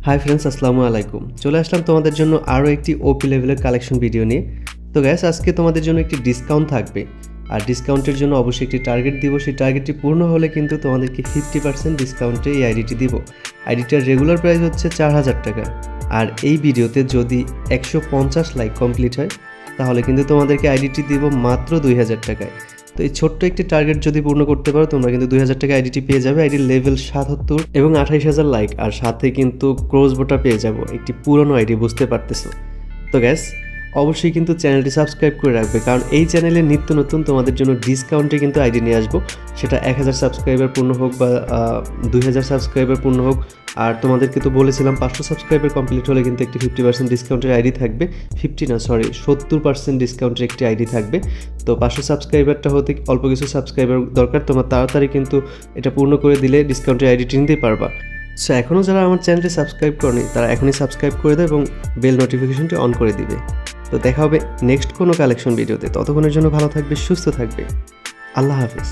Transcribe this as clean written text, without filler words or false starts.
Hi friends, আসসালামু আলাইকুম। চলে আসলাম তোমাদের জন্য আরও একটি ওপি লেভেলের কালেকশন ভিডিও নিয়ে। তো গ্যাস, আজকে তোমাদের জন্য একটি ডিসকাউন্ট থাকবে, আর ডিসকাউন্টের জন্য অবশ্যই একটি টার্গেট দিব। সেই টার্গেটটি পূর্ণ হলে কিন্তু তোমাদেরকে 50% ডিসকাউন্টে এই আইডিটি দিব। আইডিটার রেগুলার প্রাইস হচ্ছে 4000 টাকা। আর এই ভিডিওতে যদি 150 লাইক কমপ্লিট হয় তাহলে কিন্তু তোমাদেরকে আইডিটি দিব মাত্র 2000 টাকায়। তো এই ছোট্ট একটি টার্গেট যদি পূর্ণ করতে পারো তোমরা কিন্তু 2000 টাকা আইডিটি পেয়ে যাবে। আইডির লেভেল 77 এবং 28000 লাইক, আর সাথে কিন্তু ক্রোজ বোটা পেয়ে যাবো, একটি পুরনো আইডি, বুঝতে পারতেছো। তো গ্যাস, অবশ্যই কিন্তু চ্যানেলটি সাবস্ক্রাইব করে রাখবে, কারণ এই চ্যানেলে নিত্য নতুন তোমাদের জন্য ডিসকাউন্টে কিন্তু আইডি নিয়ে আসবো। সেটা 1000 সাবস্ক্রাইবার পূর্ণ হোক বা 2000 সাবস্ক্রাইবার পূর্ণ হোক। আর তোমাদেরকে তো বলেছিলাম 500 সাবস্ক্রাইবার কমপ্লিট হলে কিন্তু একটি 50% ডিসকাউন্টের আইডি থাকবে। 70% ডিসকাউন্টের একটি আইডি থাকবে। তো 500 সাবস্ক্রাইবারটা হতে অল্প কিছু সাবস্ক্রাইবার দরকার, তোমার তাড়াতাড়ি কিন্তু এটা পূর্ণ করে দিলে ডিসকাউন্টের আইডিটি নিতেই পারবা। সো এখনও যারা আমার চ্যানেলটি সাবস্ক্রাইব করনি তারা এখনই সাবস্ক্রাইব করে দেয় এবং বেল নোটিফিকেশনটি অন করে দিবে। তো দেখা হবে নেক্সট কোনো কালেকশন ভিডিওতে। ততক্ষণের জন্য ভালো থাকবে, সুস্থ থাকবে। আল্লাহ হাফিজ।